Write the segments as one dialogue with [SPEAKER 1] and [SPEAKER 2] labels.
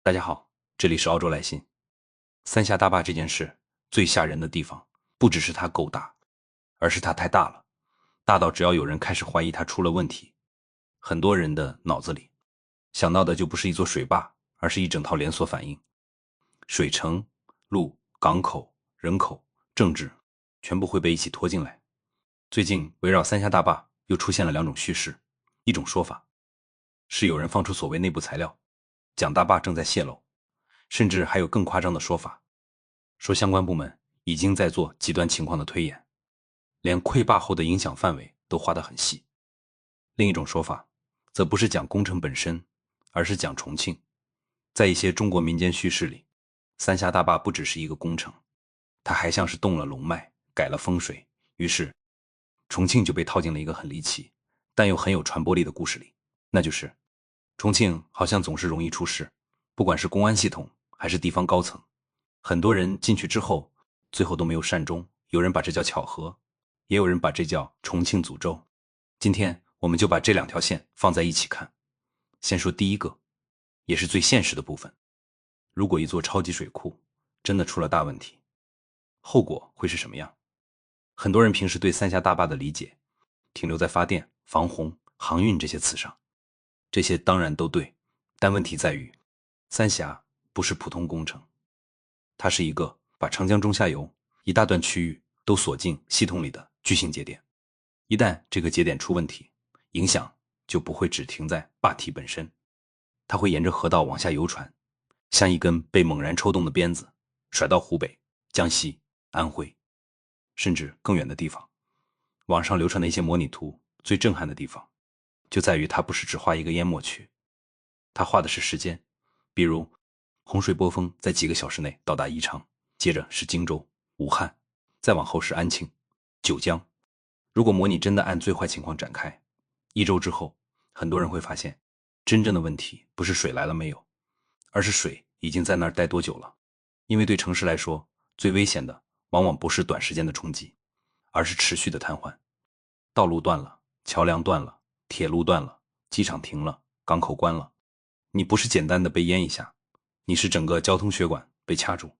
[SPEAKER 1] 大家好，这里是澳洲来信。三峡大坝这件事最吓人的地方，不只是它够大，而是它太大了，大到只要有人开始怀疑它出了问题，很多人的脑子里想到的就不是一座水坝，而是一整套连锁反应。水城、路、港口、人口、政治，全部会被一起拖进来。最近围绕三峡大坝又出现了两种叙事，一种说法是有人放出所谓内部材料，讲大坝正在泄漏，甚至还有更夸张的说法，说相关部门已经在做极端情况的推演，连溃坝后的影响范围都画得很细。另一种说法则不是讲工程本身，而是讲重庆。在一些中国民间叙事里，三峡大坝不只是一个工程，它还像是动了龙脉，改了风水，于是重庆就被套进了一个很离奇但又很有传播力的故事里，那就是重庆好像总是容易出事，不管是公安系统还是地方高层，很多人进去之后最后都没有善终，有人把这叫巧合，也有人把这叫重庆诅咒。今天我们就把这两条线放在一起看。先说第一个，也是最现实的部分，如果一座超级水库真的出了大问题，后果会是什么样？很多人平时对三峡大坝的理解停留在发电、防洪、航运这些词上，这些当然都对，但问题在于三峡不是普通工程，它是一个把长江中下游一大段区域都锁进系统里的巨型节点。一旦这个节点出问题，影响就不会只停在坝体本身，它会沿着河道往下游传，像一根被猛然抽动的鞭子，甩到湖北、江西、安徽，甚至更远的地方。网上流传的一些模拟图，最震撼的地方就在于它不是只画一个淹没区，它画的是时间，比如洪水波峰在几个小时内到达宜昌，接着是荆州、武汉，再往后是安庆、九江。如果模拟真的按最坏情况展开，1周之后，很多人会发现真正的问题不是水来了没有，而是水已经在那儿待多久了。因为对城市来说，最危险的往往不是短时间的冲击，而是持续的瘫痪。道路断了，桥梁断了，铁路断了，机场停了，港口关了，你不是简单的被淹一下，你是整个交通血管被掐住。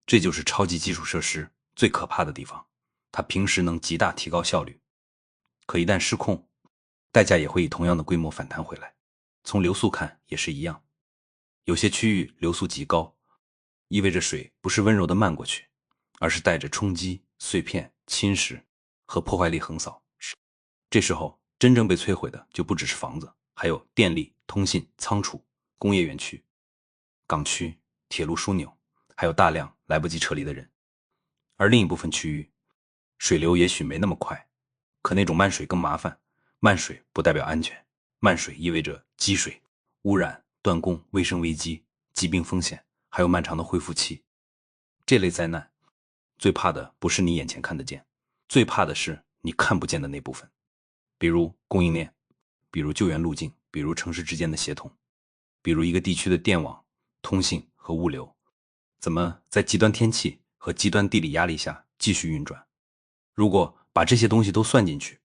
[SPEAKER 1] 这就是超级基础设施最可怕的地方，它平时能极大提高效率，可一旦失控，代价也会以同样的规模反弹回来。从流速看也是一样，有些区域流速极高，意味着水不是温柔的漫过去，而是带着冲击、碎片、侵蚀和破坏力横扫。这时候真正被摧毁的就不只是房子，还有电力、通信、仓储、工业园区、港区、铁路枢纽，还有大量来不及撤离的人。而另一部分区域，水流也许没那么快，可那种漫水更麻烦。漫水不代表安全，漫水意味着积水、污染、断供、卫生危机、疾病风险，还有漫长的恢复期。这类灾难最怕的不是你眼前看得见，最怕的是你看不见的那部分，比如供应链，比如救援路径，比如城市之间的协同，比如一个地区的电网、通信和物流，怎么在极端天气和极端地理压力下继续运转。如果把这些东西都算进去，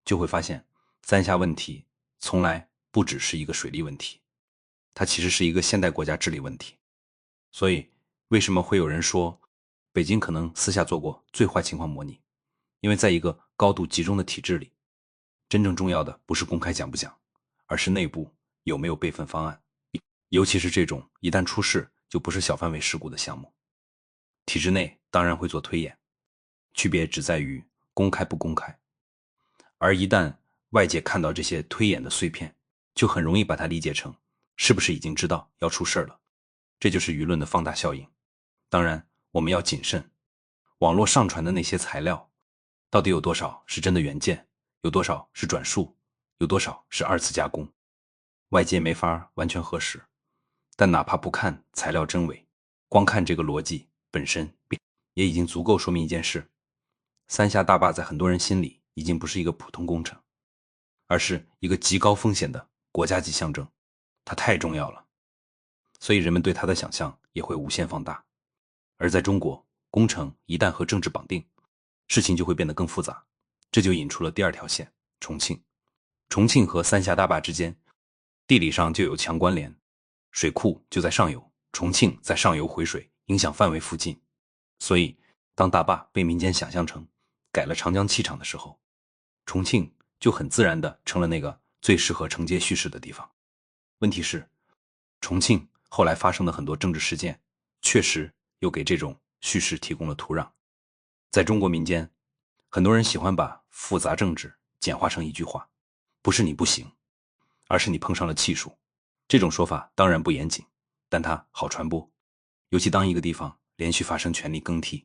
[SPEAKER 1] 就会发现三峡问题从来不只是一个水利问题，它其实是一个现代国家治理问题。所以为什么会有人说北京可能私下做过最坏情况模拟？因为在一个高度集中的体制里，真正重要的不是公开讲不讲，而是内部有没有备份方案，尤其是这种一旦出事就不是小范围事故的项目。体制内当然会做推演，区别只在于公开不公开。而一旦外界看到这些推演的碎片，就很容易把它理解成是不是已经知道要出事了，这就是舆论的放大效应。当然我们要谨慎，网络上传的那些材料到底有多少是真的原件，有多少是转述，有多少是二次加工，外界没法完全核实。但哪怕不看材料真伪，光看这个逻辑本身也已经足够说明一件事，三峡大坝在很多人心里已经不是一个普通工程，而是一个极高风险的国家级象征，它太重要了，所以人们对它的想象也会无限放大。而在中国，工程一旦和政治绑定，事情就会变得更复杂，这就引出了第二条线，重庆。重庆和三峡大坝之间地理上就有强关联，水库就在上游，重庆在上游回水影响范围附近，所以当大坝被民间想象成改了长江气场的时候，重庆就很自然地成了那个最适合承接叙事的地方。问题是，重庆后来发生的很多政治事件，确实又给这种叙事提供了土壤。在中国民间，很多人喜欢把复杂政治简化成一句话：不是你不行，而是你碰上了气数。这种说法当然不严谨，但它好传播。尤其当一个地方连续发生权力更替、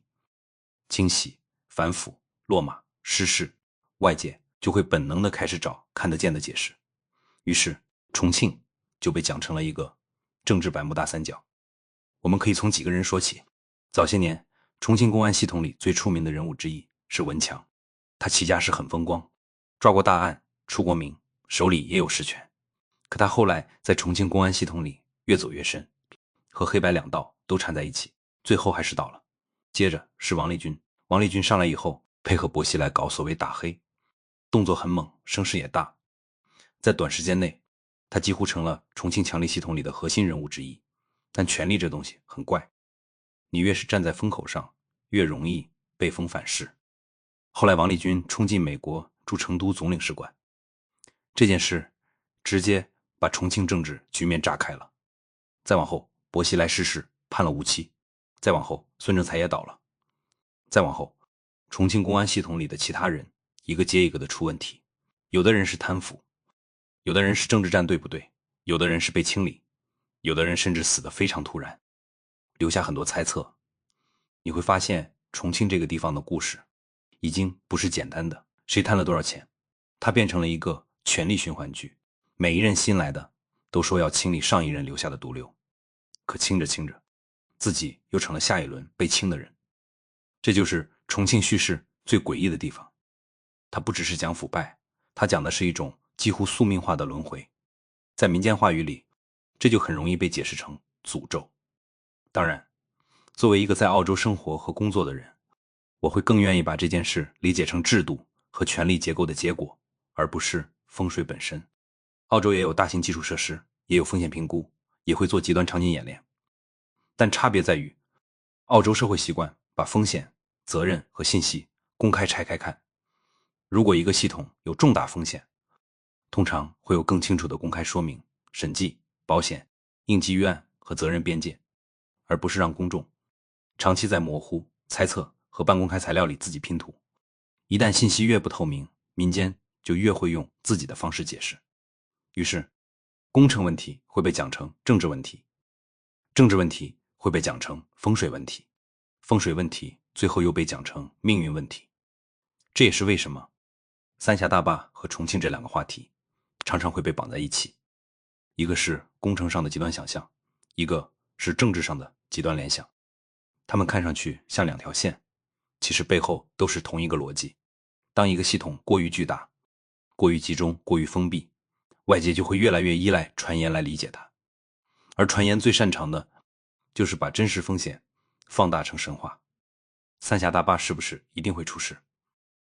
[SPEAKER 1] 清洗、反腐、落马、失势，外界就会本能地开始找看得见的解释。于是重庆就被讲成了一个政治百慕大三角。我们可以从几个人说起。早些年，重庆公安系统里最出名的人物之一是文强，他起家时很风光，抓过大案，出过名，手里也有实权。可他后来在重庆公安系统里越走越深，和黑白两道都缠在一起，最后还是倒了。接着是王立军，王立军上来以后，配合薄熙来搞所谓打黑，动作很猛，声势也大。在短时间内，他几乎成了重庆强力系统里的核心人物之一。但权力这东西很怪，你越是站在风口上，越容易被风反噬。后来王立军冲进美国驻成都总领事馆，这件事直接把重庆政治局面炸开了。再往后，薄熙来逝世判了无期，再往后孙政才也倒了，再往后重庆公安系统里的其他人一个接一个的出问题，有的人是贪腐，有的人是政治站队不对，有的人是被清理，有的人甚至死得非常突然，留下很多猜测。你会发现重庆这个地方的故事已经不是简单的谁贪了多少钱，它变成了一个权力循环剧，每一任新来的都说要清理上一任留下的毒瘤，可清着清着自己又成了下一轮被清的人。这就是重庆叙事最诡异的地方，它不只是讲腐败，它讲的是一种几乎宿命化的轮回。在民间话语里，这就很容易被解释成诅咒。当然，作为一个在澳洲生活和工作的人，我会更愿意把这件事理解成制度和权力结构的结果，而不是风水本身。澳洲也有大型基础设施，也有风险评估，也会做极端场景演练。但差别在于，澳洲社会习惯把风险、责任和信息公开拆开看。如果一个系统有重大风险，通常会有更清楚的公开说明、审计、保险、应急预案和责任边界，而不是让公众长期在模糊、猜测和半公开材料里自己拼图。一旦信息越不透明，民间就越会用自己的方式解释。于是，工程问题会被讲成政治问题，政治问题会被讲成风水问题，风水问题最后又被讲成命运问题。这也是为什么三峡大坝和重庆这两个话题常常会被绑在一起，一个是工程上的极端想象，一个是政治上的极端联想。它们看上去像两条线，其实背后都是同一个逻辑。当一个系统过于巨大、过于集中、过于封闭，外界就会越来越依赖传言来理解它。而传言最擅长的就是把真实风险放大成神话。三峡大坝是不是一定会出事？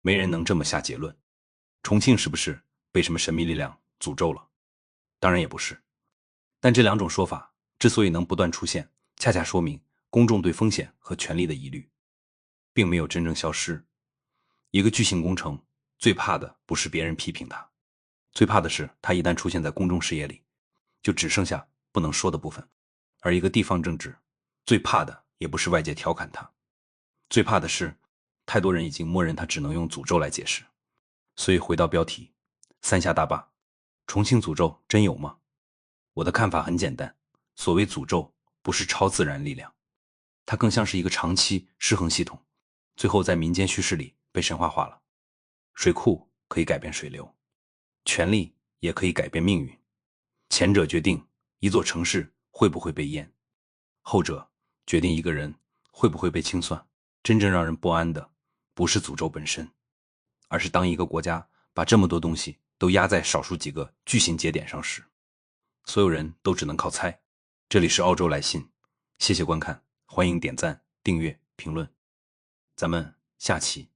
[SPEAKER 1] 没人能这么下结论。重庆是不是被什么神秘力量诅咒了？当然也不是。但这两种说法之所以能不断出现，恰恰说明公众对风险和权力的疑虑并没有真正消失。一个巨型工程最怕的不是别人批评它，最怕的是它一旦出现在公众视野里，就只剩下不能说的部分。而一个地方政治最怕的也不是外界调侃它，最怕的是太多人已经默认它只能用诅咒来解释。所以回到标题，三峡大坝，重庆诅咒真有吗？我的看法很简单，所谓诅咒不是超自然力量，它更像是一个长期失衡系统，最后在民间叙事里被神话化了。水库可以改变水流，权力也可以改变命运。前者决定一座城市会不会被淹，后者决定一个人会不会被清算。真正让人不安的不是诅咒本身，而是当一个国家把这么多东西都压在少数几个巨型节点上时，所有人都只能靠猜。这里是澳洲来信，谢谢观看，欢迎点赞、订阅、评论，咱们下期